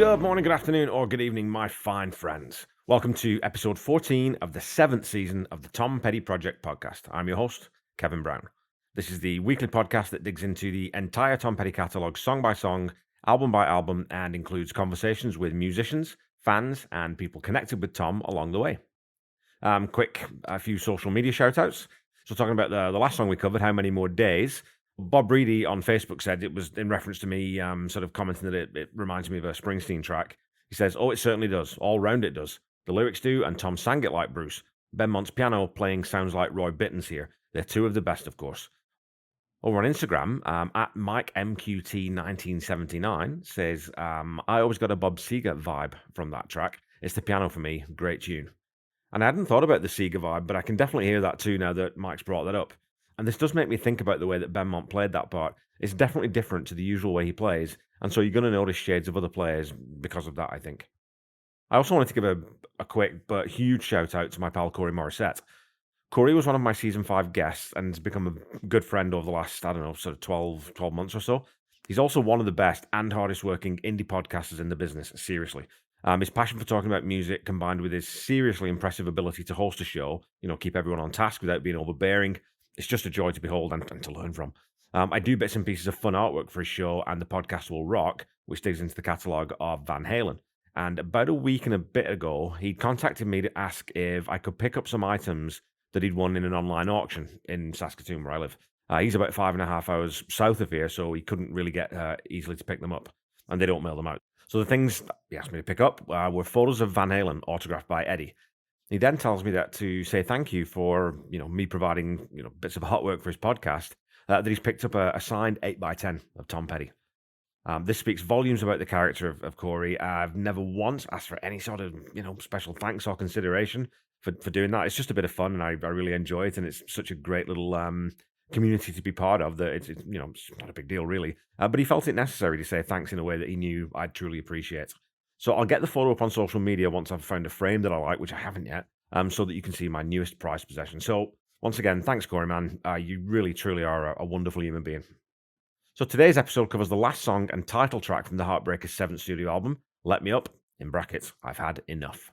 Good morning, good afternoon, or good evening, my fine friends. Welcome to episode 14 of the 7th season of the Tom Petty Project podcast. I'm your host, Kevin Brown. This is the weekly podcast that digs into the entire Tom Petty catalogue song by song, album by album, and includes conversations with musicians, fans, and people connected with Tom along the way. A few social media shout outs. So, talking about the last song we covered, How Many More Days, Bob Reedy on Facebook said it was in reference to me sort of commenting that it reminds me of a Springsteen track. He says, "Oh, it certainly does. All round it does. The lyrics do, and Tom sang it like Bruce. Ben Mont's piano playing sounds like Roy Bittan's here. They're two of the best, of course." Over on Instagram, at MikeMQT1979 says, "I always got a Bob Seger vibe from that track. It's the piano for me. Great tune." And I hadn't thought about the Seeger vibe, but I can definitely hear that too now that Mike's brought that up. And this does make me think about the way that Ben Mont played that part. It's definitely different to the usual way he plays, and so you're going to notice shades of other players because of that, I think. I also wanted to give a quick but huge shout out to my pal Corey Morissette. Corey was one of my season 5 guests and has become a good friend over the last, I don't know, sort of 12 months or so. He's also one of the best and hardest working indie podcasters in the business, seriously. His passion for talking about music combined with his seriously impressive ability to host a show, keep everyone on task without being overbearing, it's just a joy to behold and to learn from. I do bits and pieces of fun artwork for his show and the podcast Will Rock, which digs into the catalogue of Van Halen. And about a week and a bit ago, he contacted me to ask if I could pick up some items that he'd won in an online auction in Saskatoon, where I live. He's about 5.5 hours south of here, so he couldn't really get easily to pick them up, and they don't mail them out. So the things he asked me to pick up were photos of Van Halen autographed by Eddie. He then tells me that to say thank you for me providing bits of artwork for his podcast, that he's picked up a signed 8x10 of Tom Petty. This speaks volumes about the character of Corey. I've never once asked for any sort of special thanks or consideration for doing that. It's just a bit of fun, and I really enjoy it, and it's such a great little community to be part of that it's not a big deal really. But he felt it necessary to say thanks in a way that he knew I'd truly appreciate. So I'll get the photo up on social media once I've found a frame that I like, which I haven't yet, so that you can see my newest prized possession. So once again, thanks, Corey, man. You really, truly are a wonderful human being. So today's episode covers the last song and title track from the Heartbreakers' 7th studio album, Let Me Up, in brackets, I've Had Enough.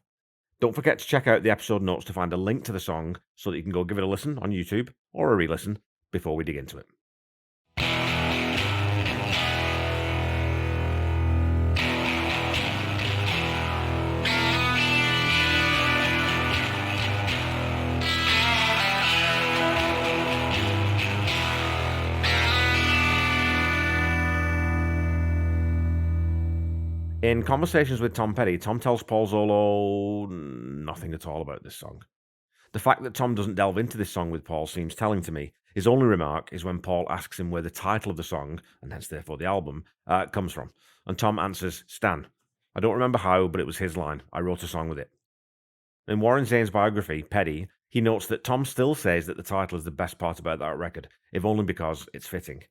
Don't forget to check out the episode notes to find a link to the song so that you can go give it a listen on YouTube or a re-listen before we dig into it. In conversations with Tom Petty, Tom tells Paul Zollo nothing at all about this song. The fact that Tom doesn't delve into this song with Paul seems telling to me. His only remark is when Paul asks him where the title of the song, and hence therefore the album, comes from. And Tom answers, Stan. I don't remember how, but it was his line. I wrote a song with it. In Warren Zane's biography, Petty, he notes that Tom still says that the title is the best part about that record, if only because it's fitting.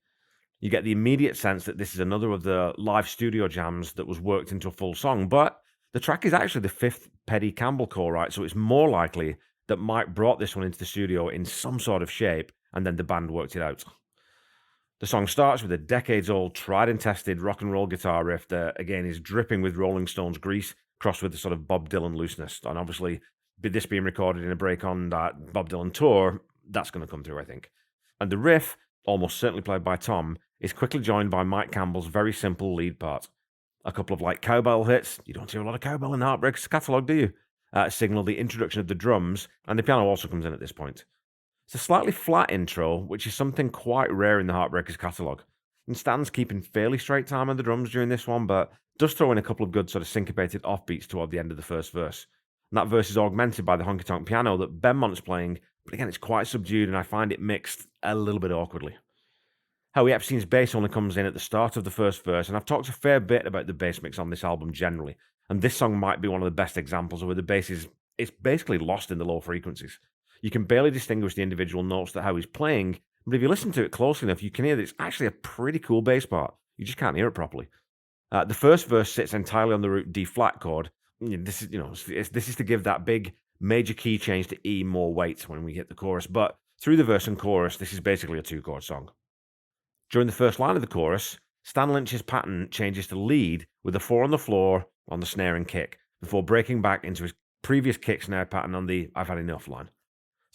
You get the immediate sense that this is another of the live studio jams that was worked into a full song, but the track is actually the 5th Petty Campbell co-write, so it's more likely that Mike brought this one into the studio in some sort of shape, and then the band worked it out. The song starts with a decades-old, tried-and-tested rock and roll guitar riff that, again, is dripping with Rolling Stones grease, crossed with the sort of Bob Dylan looseness. And obviously, this being recorded in a break on that Bob Dylan tour, that's going to come through, I think. And the riff, almost certainly played by Tom, is quickly joined by Mike Campbell's very simple lead part. A couple of light cowbell hits, you don't hear a lot of cowbell in the Heartbreakers catalogue, do you? Signal the introduction of the drums, and the piano also comes in at this point. It's a slightly flat intro, which is something quite rare in the Heartbreakers catalogue. And Stan's keeping fairly straight time on the drums during this one, but does throw in a couple of good sort of syncopated offbeats toward the end of the first verse. And that verse is augmented by the honky-tonk piano that Ben Mont's playing, but again, it's quite subdued, and I find it mixed a little bit awkwardly. Howie Epstein's bass only comes in at the start of the first verse, and I've talked a fair bit about the bass mix on this album generally, and this song might be one of the best examples of where the bass it's basically lost in the low frequencies. You can barely distinguish the individual notes that Howie's playing, but if you listen to it closely enough, you can hear that it's actually a pretty cool bass part. You just can't hear it properly. The first verse sits entirely on the root D flat chord. This is to give that big major key change to E more weight when we hit the chorus, but through the verse and chorus, this is basically a 2-chord song. During the first line of the chorus, Stan Lynch's pattern changes to lead with a 4 on the floor on the snare and kick, before breaking back into his previous kick snare pattern on the I've had enough line.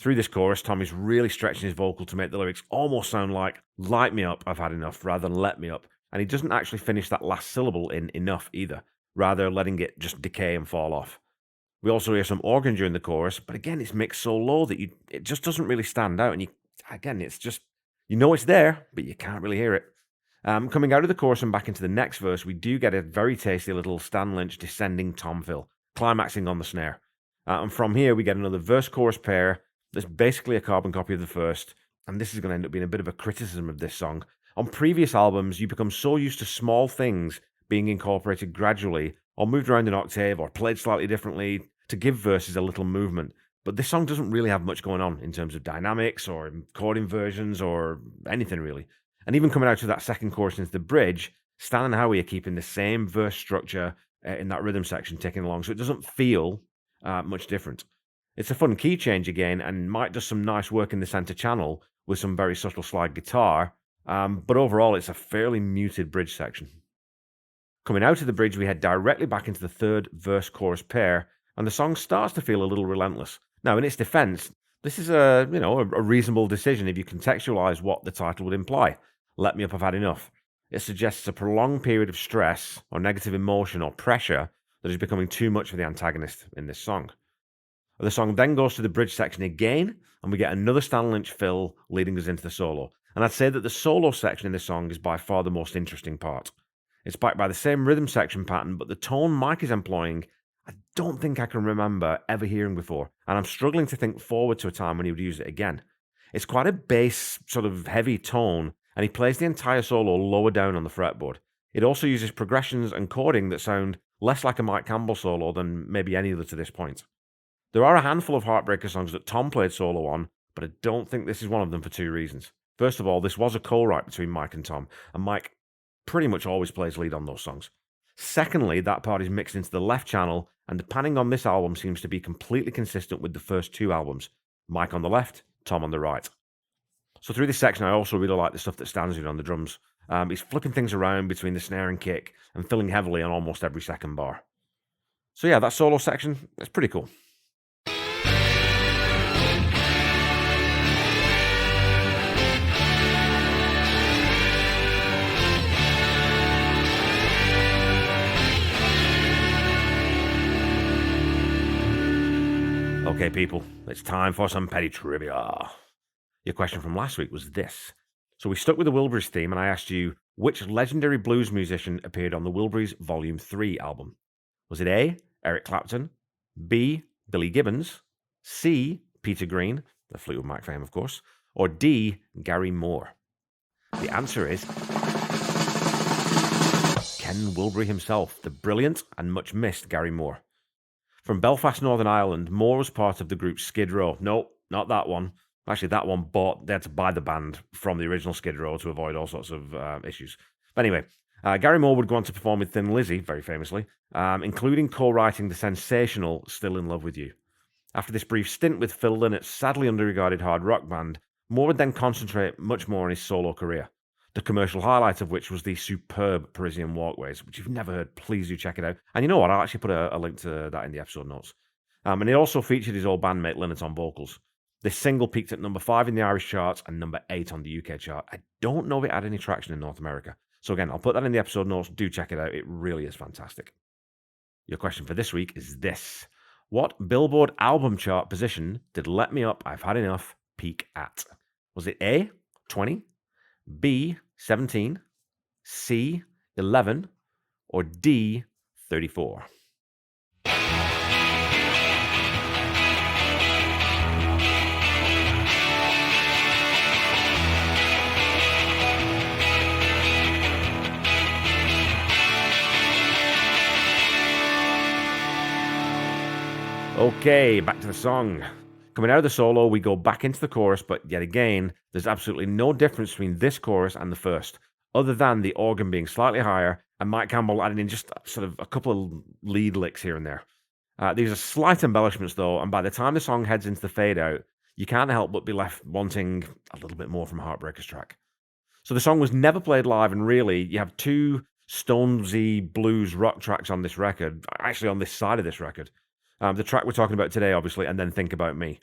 Through this chorus, Tom is really stretching his vocal to make the lyrics almost sound like light me up, I've had enough, rather than let me up. And he doesn't actually finish that last syllable in enough either, rather letting it just decay and fall off. We also hear some organ during the chorus, but again, it's mixed so low that it just doesn't really stand out. And it's just, it's there, but you can't really hear it. Coming out of the chorus and back into the next verse, we do get a very tasty little Stan Lynch descending tom fill, climaxing on the snare. And from here, we get another verse-chorus pair that's basically a carbon copy of the first, and this is going to end up being a bit of a criticism of this song. On previous albums, you become so used to small things being incorporated gradually, or moved around an octave, or played slightly differently to give verses a little movement. But this song doesn't really have much going on in terms of dynamics, or chord inversions, or anything really. And even coming out of that second chorus into the bridge, Stan and Howie are keeping the same verse structure in that rhythm section ticking along, so it doesn't feel much different. It's a fun key change again, and Mike does some nice work in the center channel with some very subtle slide guitar, but overall it's a fairly muted bridge section. Coming out of the bridge, we head directly back into the third verse-chorus pair, and the song starts to feel a little relentless. Now, in its defense, this is a reasonable decision if you contextualize what the title would imply. Let me up, I've had enough. It suggests a prolonged period of stress or negative emotion or pressure that is becoming too much for the antagonist in this song. The song then goes to the bridge section again, and we get another Stan Lynch fill leading us into the solo. And I'd say that the solo section in this song is by far the most interesting part. It's backed by the same rhythm section pattern, but the tone Mike is employing, I don't think I can remember ever hearing before, and I'm struggling to think forward to a time when he would use it again. It's quite a bass, sort of heavy tone, and he plays the entire solo lower down on the fretboard. It also uses progressions and chording that sound less like a Mike Campbell solo than maybe any other to this point. There are a handful of Heartbreaker songs that Tom played solo on, but I don't think this is one of them for two reasons. First of all, this was a co-write between Mike and Tom, and Mike pretty much always plays lead on those songs. Secondly, that part is mixed into the left channel, and the panning on this album seems to be completely consistent with the first two albums. Mike on the left, Tom on the right. So through this section, I also really like the stuff that Stan's doing on the drums. He's flipping things around between the snare and kick, and filling heavily on almost every second bar. So yeah, that solo section, it's pretty cool. Okay, people, it's time for some petty trivia. Your question from last week was this. So we stuck with the Wilburys theme, and I asked you, which legendary blues musician appeared on the Wilburys Volume 3 album? Was it A, Eric Clapton, B, Billy Gibbons, C, Peter Green, the Fleetwood Mac fame, of course, or D, Gary Moore? The answer is Ken Wilbury himself, the brilliant and much missed Gary Moore. From Belfast, Northern Ireland, Moore was part of the group Skid Row. No, not that one. Actually, that one they had to buy the band from the original Skid Row to avoid all sorts of issues. But anyway, Gary Moore would go on to perform with Thin Lizzy, very famously, including co-writing the sensational Still in Love with You. After this brief stint with Phil Lynnett's sadly underregarded hard rock band, Moore would then concentrate much more on his solo career, the commercial highlight of which was the superb Parisian Walkways, which if you've never heard, please do check it out. And you know what, I'll actually put a link to that in the episode notes. And it also featured his old bandmate Lynette on vocals. This single peaked at number 5 in the Irish charts and number 8 on the UK chart. I don't know if it had any traction in North America. So again, I'll put that in the episode notes. Do check it out. It really is fantastic. Your question for this week is this. What Billboard album chart position did Let Me Up, I've Had Enough peak at? Was it A, 20, B, 17, C, 11, or D, 34? Okay, back to the song. Coming out of the solo, we go back into the chorus, but yet again, there's absolutely no difference between this chorus and the first, other than the organ being slightly higher and Mike Campbell adding in just sort of a couple of lead licks here and there. These are slight embellishments though, and by the time the song heads into the fade out, you can't help but be left wanting a little bit more from Heartbreakers track. So the song was never played live, and really, you have two Stonesy blues rock tracks on this record, actually on this side of this record. The track we're talking about today, obviously, and then Think About Me.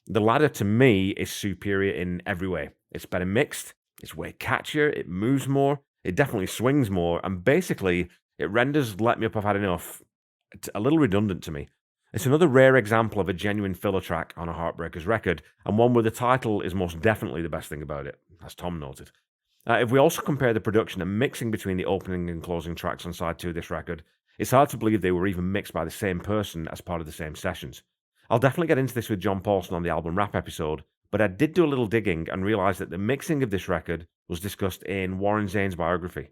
The latter, to me, is superior in every way. It's better mixed, it's way catchier, it moves more, it definitely swings more, and basically, it renders Let Me Up I've Had Enough a little redundant to me. It's another rare example of a genuine filler track on a Heartbreakers record, and one where the title is most definitely the best thing about it, as Tom noted. If we also compare the production and mixing between the opening and closing tracks on side 2 of this record, it's hard to believe they were even mixed by the same person as part of the same sessions. I'll definitely get into this with John Paulson on the album wrap episode, but I did do a little digging and realised that the mixing of this record was discussed in Warren Zane's biography.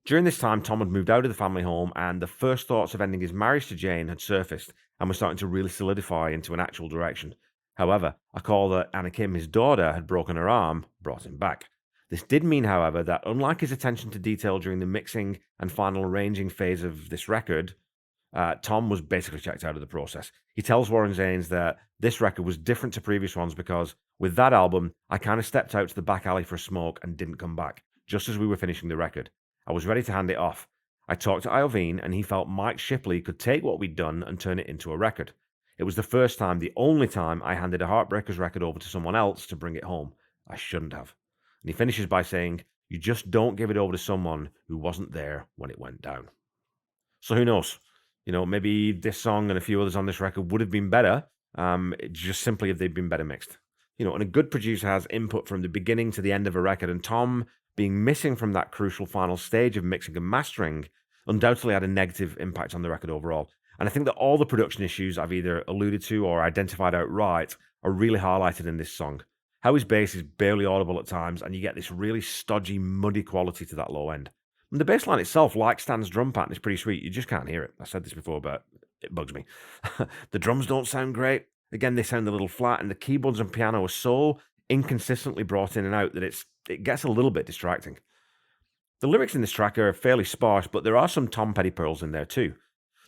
During this time, Tom had moved out of the family home, and the first thoughts of ending his marriage to Jane had surfaced and were starting to really solidify into an actual direction. However, a call that Anna Kim, his daughter, had broken her arm brought him back. This did mean, however, that unlike his attention to detail during the mixing and final arranging phase of this record, Tom was basically checked out of the process. He tells Warren Zanes that this record was different to previous ones because, with that album, I kind of stepped out to the back alley for a smoke and didn't come back, just as we were finishing the record. I was ready to hand it off. I talked to Iovine, and he felt Mike Shipley could take what we'd done and turn it into a record. It was the first time, the only time, I handed a Heartbreakers record over to someone else to bring it home. I shouldn't have. And he finishes by saying, you just don't give it over to someone who wasn't there when it went down. So who knows? Maybe this song and a few others on this record would have been better, just simply if they'd been better mixed. And a good producer has input from the beginning to the end of a record, and Tom being missing from that crucial final stage of mixing and mastering undoubtedly had a negative impact on the record overall. And I think that all the production issues I've either alluded to or identified outright are really highlighted in this song. How his bass is barely audible at times, and you get this really stodgy, muddy quality to that low end. And the bass line itself, like Stan's drum pattern, is pretty sweet. You just can't hear it. I said this before, but it bugs me. The drums don't sound great. Again, they sound a little flat, and the keyboards and piano are so inconsistently brought in and out that it gets a little bit distracting. The lyrics in this track are fairly sparse, but there are some Tom Petty pearls in there too.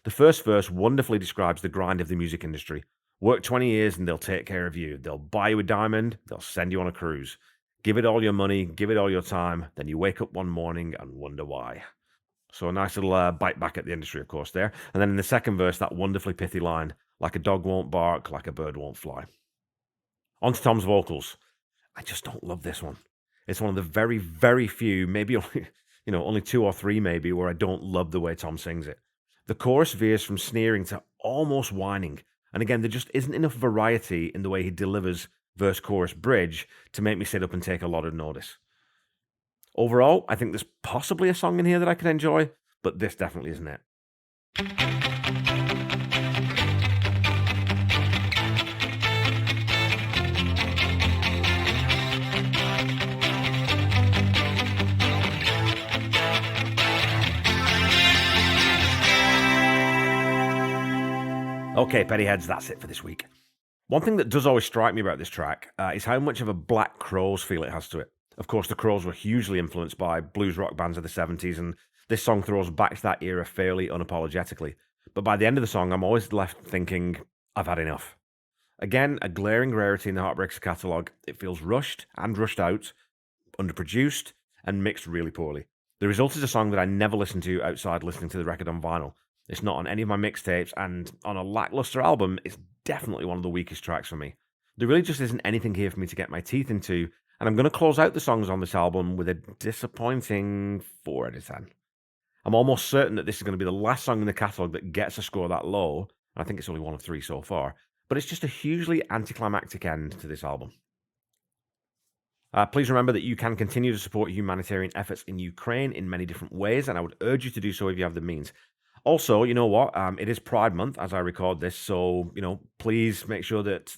The first verse wonderfully describes the grind of the music industry. Work 20 years and they'll take care of you. They'll buy you a diamond, they'll send you on a cruise. Give it all your money, give it all your time, then you wake up one morning and wonder why. So a nice little bite back at the industry, of course, there. And then in the second verse, that wonderfully pithy line, like a dog won't bark, like a bird won't fly. On to Tom's vocals. I just don't love this one. It's one of the very, very few, maybe only 2 or 3 maybe, where I don't love the way Tom sings it. The chorus veers from sneering to almost whining. And again, there just isn't enough variety in the way he delivers verse, chorus, bridge to make me sit up and take a lot of notice. Overall, I think there's possibly a song in here that I could enjoy, but this definitely isn't it. Okay, Pettyheads, that's it for this week. One thing that does always strike me about this track is how much of a Black Crowes feel it has to it. Of course, the Crowes were hugely influenced by blues rock bands of the 70s, and this song throws back to that era fairly unapologetically. But by the end of the song, I'm always left thinking, I've had enough. Again, a glaring rarity in the Heartbreakers catalogue. It feels rushed and rushed out, underproduced, and mixed really poorly. The result is a song that I never listen to outside listening to the record on vinyl. It's not on any of my mixtapes, and on a lackluster album, it's definitely one of the weakest tracks for me. There really just isn't anything here for me to get my teeth into, and I'm going to close out the songs on this album with a disappointing 4 out of 10. I'm almost certain that this is going to be the last song in the catalogue that gets a score that low, and I think it's only one of 3 so far, but it's just a hugely anticlimactic end to this album. Please remember that you can continue to support humanitarian efforts in Ukraine in many different ways, and I would urge you to do so if you have the means. Also, you know what? It is Pride Month as I record this, so please make sure that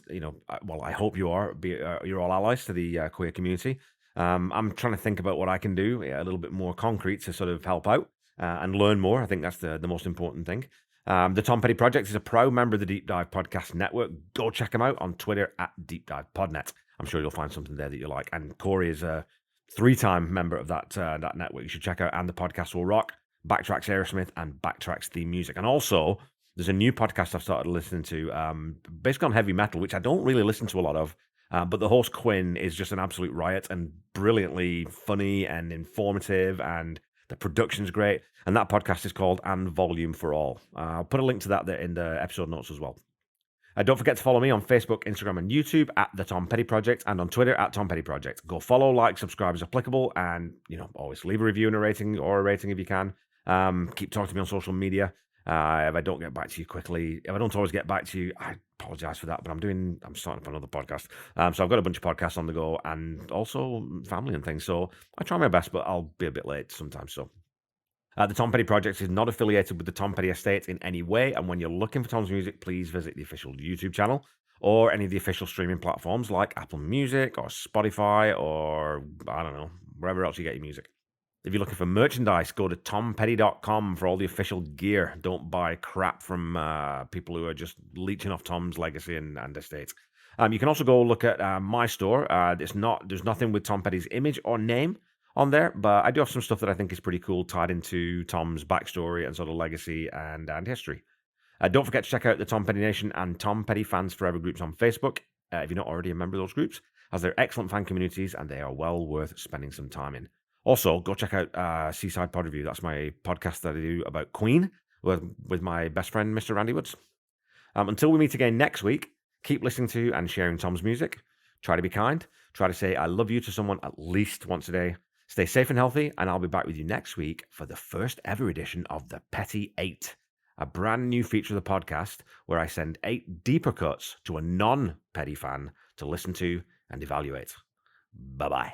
I hope you're all allies to the queer community. I'm trying to think about what I can do a little bit more concrete to sort of help out and learn more. I think that's the most important thing. The Tom Petty Project is a proud member of the Deep Dive Podcast Network. Go check them out on Twitter at Deep Dive Podnet. I'm sure you'll find something there that you like. And Corey is a 3-time member of that network. You should check out And the Podcast Will Rock, Backtracks Aerosmith, and Backtracks Theme Music. And also, there's a new podcast I've started listening to, based on heavy metal, which I don't really listen to a lot of. But the host Quinn is just an absolute riot and brilliantly funny and informative, and the production's great. And that podcast is called And Volume for All. I'll put a link to that there in the episode notes as well. Don't forget to follow me on Facebook, Instagram, and YouTube at The Tom Petty Project, and on Twitter at Tom Petty Project. Go follow, like, subscribe as applicable, and always leave a review and a rating, or a rating if you can. Keep talking to me on social media. If I don't get back to you quickly, if I don't always get back to you, I apologize for that. But I'm starting up another podcast, so I've got a bunch of podcasts on the go, and also family and things. So I try my best, but I'll be a bit late sometimes. So. The Tom Petty Project is not affiliated with the Tom Petty Estate in any way, and when you're looking for Tom's music, please visit the official YouTube channel or any of the official streaming platforms like Apple Music or Spotify or, I don't know, wherever else you get your music. If you're looking for merchandise, go to tompetty.com for all the official gear. Don't buy crap from people who are just leeching off Tom's legacy and estate. You can also go look at my store. There's nothing with Tom Petty's image or name on there, but I do have some stuff that I think is pretty cool tied into Tom's backstory and sort of legacy and history. Don't forget to check out the Tom Petty Nation and Tom Petty Fans Forever groups on Facebook, if you're not already a member of those groups, as they're excellent fan communities and they are well worth spending some time in. Also, go check out Seaside Pod Review. That's my podcast that I do about Queen with my best friend, Mr. Randy Woods. Until we meet again next week, keep listening to and sharing Tom's music. Try to be kind. Try to say I love you to someone at least once a day. Stay safe and healthy, and I'll be back with you next week for the first ever edition of The Petty 8, a brand new feature of the podcast where I send 8 deeper cuts to a non-Petty fan to listen to and evaluate. Bye-bye.